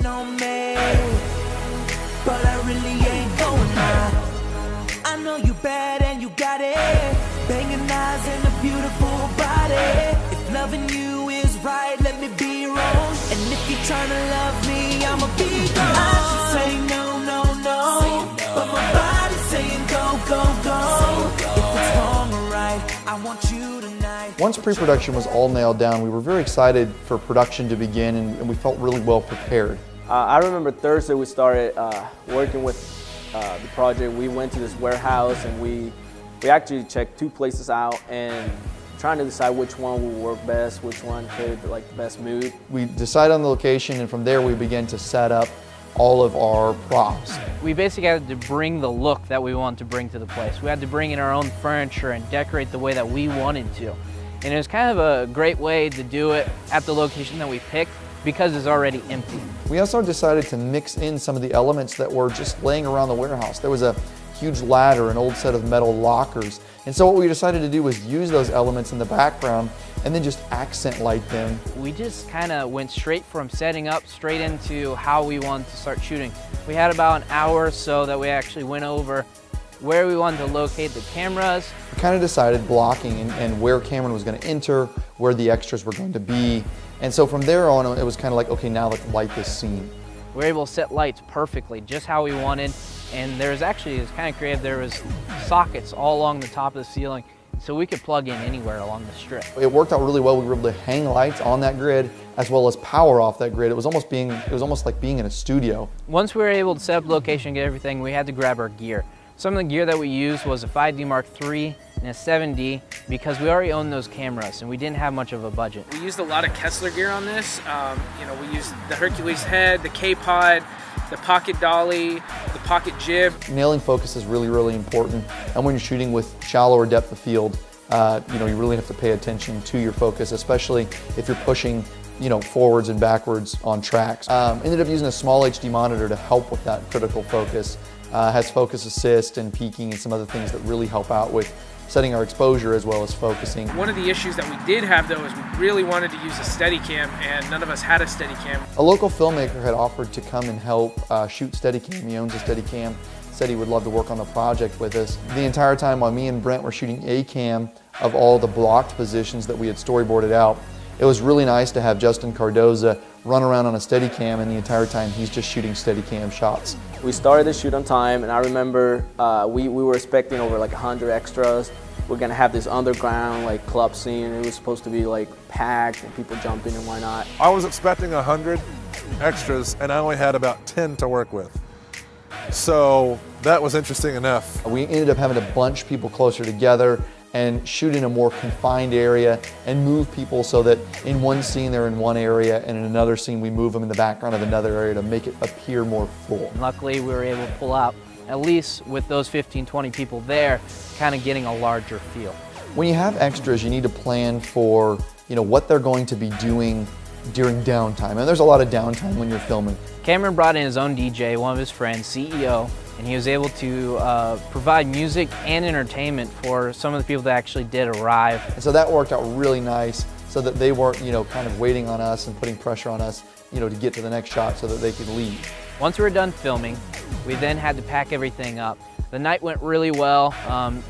on me, but I really ain't going now. I know you bad and you got it, banging eyes and a beautiful body. If loving you is right, let me be wrong, and if you're trying to love me, I'ma be gone. I should say no, no, no, but my body's saying go, go, go. If it's wrong or right, I want you tonight. Once pre-production was all nailed down, we were very excited for production to begin, and we felt really well prepared. I remember Thursday we started working with the project. We went to this warehouse and we actually checked 2 places out and trying to decide which one would work best, which one carried the best mood. We decided on the location, and from there we began to set up all of our props. We basically had to bring the look that we wanted to bring to the place. We had to bring in our own furniture and decorate the way that we wanted to. And it was kind of a great way to do it at the location that we picked because it's already empty. We also decided to mix in some of the elements that were just laying around the warehouse. There was a huge ladder, an old set of metal lockers. And so what we decided to do was use those elements in the background and then just accent light them. We just kind of went straight from setting up straight into how we wanted to start shooting. We had about an hour or so that we actually went over where we wanted to locate the cameras. We kind of decided blocking and where Cameron was going to enter, where the extras were going to be. And so from there on, it was kind of like, okay, now let's light this scene. We were able to set lights perfectly, just how we wanted. And there was actually, it was kind of creative, there was sockets all along the top of the ceiling, so we could plug in anywhere along the strip. It worked out really well. We were able to hang lights on that grid as well as power off that grid. It was almost like being in a studio. Once we were able to set up the location, get everything, we had to grab our gear. Some of the gear that we used was a 5D Mark III and a 7D because we already owned those cameras and we didn't have much of a budget. We used a lot of Kessler gear on this. We used the Hercules head, the K-Pod, the pocket dolly, the pocket jib. Nailing focus is really, really important. And when you're shooting with shallower depth of field, you really have to pay attention to your focus, especially if you're pushing forwards and backwards on tracks. Ended up using a small HD monitor to help with that critical focus. Has focus assist and peaking and some other things that really help out with setting our exposure as well as focusing. One of the issues that we did have though is we really wanted to use a Steadicam and none of us had a Steadicam. A local filmmaker had offered to come and help shoot Steadicam. He owns a Steadicam, said he would love to work on the project with us. The entire time while me and Brent were shooting a cam of all the blocked positions that we had storyboarded out, it was really nice to have Justin Cardoza run around on a Steadicam, and the entire time he's just shooting Steadicam shots. We started the shoot on time, and I remember we were expecting over 100 extras. We're gonna have this underground club scene. It was supposed to be packed and people jumping and whatnot. I was expecting 100 extras, and I only had about 10 to work with. So that was interesting enough. We ended up having to bunch people closer together and shoot in a more confined area and move people so that in one scene they're in one area and in another scene we move them in the background of another area to make it appear more full. Luckily we were able to pull out, at least with those 15, 20 people there, kind of getting a larger feel. When you have extras, you need to plan for what they're going to be doing during downtime. And there's a lot of downtime when you're filming. Cameron brought in his own DJ, one of his friends, CEO, and he was able to provide music and entertainment for some of the people that actually did arrive. And so that worked out really nice so that they weren't, kind of waiting on us and putting pressure on us, to get to the next shot so that they could leave. Once we were done filming, we then had to pack everything up. The night went really well.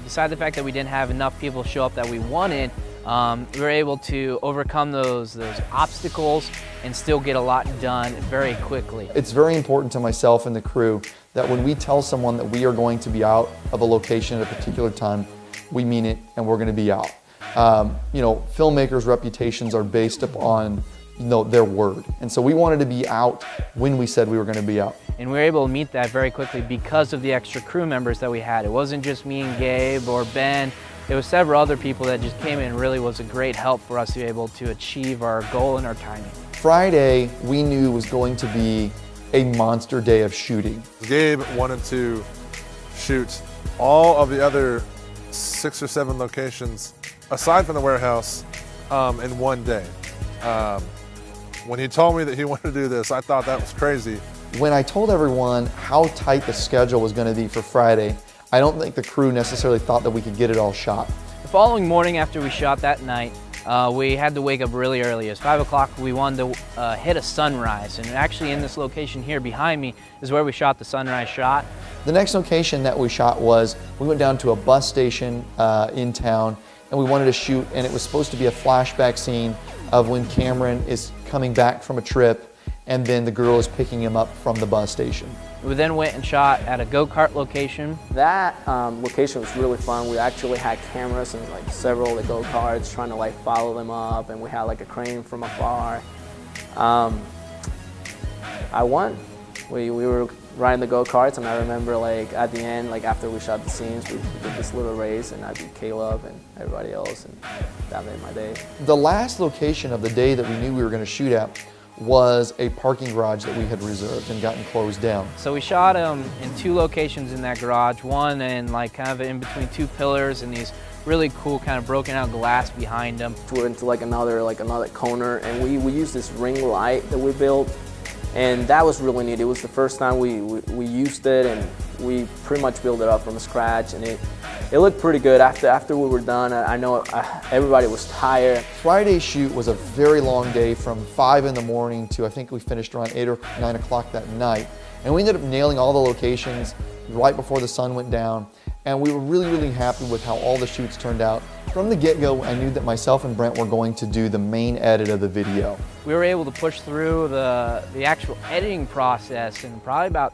Besides the fact that we didn't have enough people show up that we wanted, we were able to overcome those obstacles and still get a lot done very quickly. It's very important to myself and the crew that when we tell someone that we are going to be out of a location at a particular time, we mean it and we're going to be out. Filmmakers' reputations are based upon their word. And so we wanted to be out when we said we were going to be out. And we were able to meet that very quickly because of the extra crew members that we had. It wasn't just me and Gabe or Ben. There was several other people that just came in and really was a great help for us to be able to achieve our goal and our timing. Friday, we knew was going to be a monster day of shooting. Gabe wanted to shoot all of the other 6 or 7 locations, aside from the warehouse, in one day. When he told me that he wanted to do this, I thought that was crazy. When I told everyone how tight the schedule was going to be for Friday, I don't think the crew necessarily thought that we could get it all shot. The following morning after we shot that night, we had to wake up really early. It was 5 o'clock. We wanted to hit a sunrise, and actually in this location here behind me is where we shot the sunrise shot. The next location that we shot was, we went down to a bus station in town, and we wanted to shoot, and it was supposed to be a flashback scene of when Cameron is coming back from a trip, and then the girl is picking him up from the bus station. We then went and shot at a go-kart location. That location was really fun. We actually had cameras and like several of the go-karts, trying to like follow them up, and we had like a crane from afar. I won. We were riding the go-karts, and I remember like at the end, like after we shot the scenes, we did this little race, and I beat Caleb and everybody else, and that made my day. The last location of the day that we knew we were going to shoot at was a parking garage that we had reserved and gotten closed down. So we shot in 2 locations in that garage, one and like kind of in between 2 pillars and these really cool kind of broken out glass behind them. We went into like another corner, and we used this ring light that we built, and that was really neat. It was the first time we used it, and we pretty much built it up from scratch, and it looked pretty good. After we were done, I know everybody was tired. Friday's shoot was a very long day, from 5 in the morning to I think we finished around 8 or 9 o'clock that night. And we ended up nailing all the locations right before the sun went down. And we were really, really happy with how all the shoots turned out. From the get-go, I knew that myself and Brent were going to do the main edit of the video. We were able to push through the actual editing process in probably about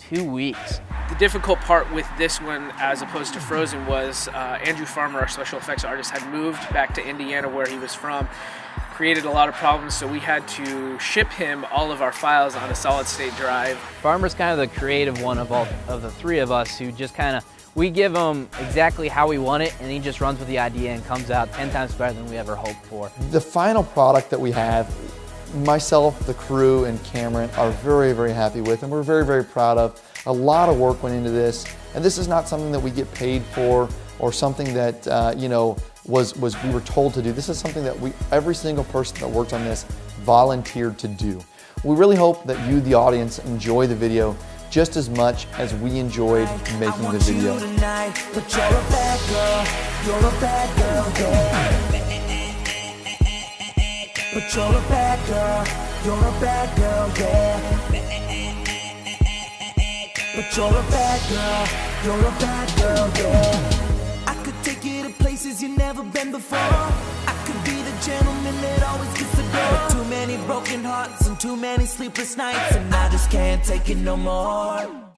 2 weeks. The difficult part with this one, as opposed to Frozen, was Andrew Farmer, our special effects artist, had moved back to Indiana, where he was from, created a lot of problems, so we had to ship him all of our files on a solid-state drive. Farmer's kind of the creative one of the 3 of us, who just kind of, we give him exactly how we want it, and he just runs with the idea and comes out 10 times better than we ever hoped for. The final product that we have, myself, the crew, and Cameron are very, very happy with, and we're very, very proud of. A lot of work went into this, and this is not something that we get paid for or something that you know, we were told to do. This is something that every single person that worked on this volunteered to do. We really hope that you, the audience, enjoy the video just as much as we enjoyed making the video. But you're a bad girl, you're a bad girl, yeah. But you're a bad girl, you're a bad girl, yeah. But you're a bad girl, you're a bad girl, yeah. I could take you to places you've never been before. I could be the gentleman that always gets the door. Too many broken hearts and too many sleepless nights, and I just can't take it no more.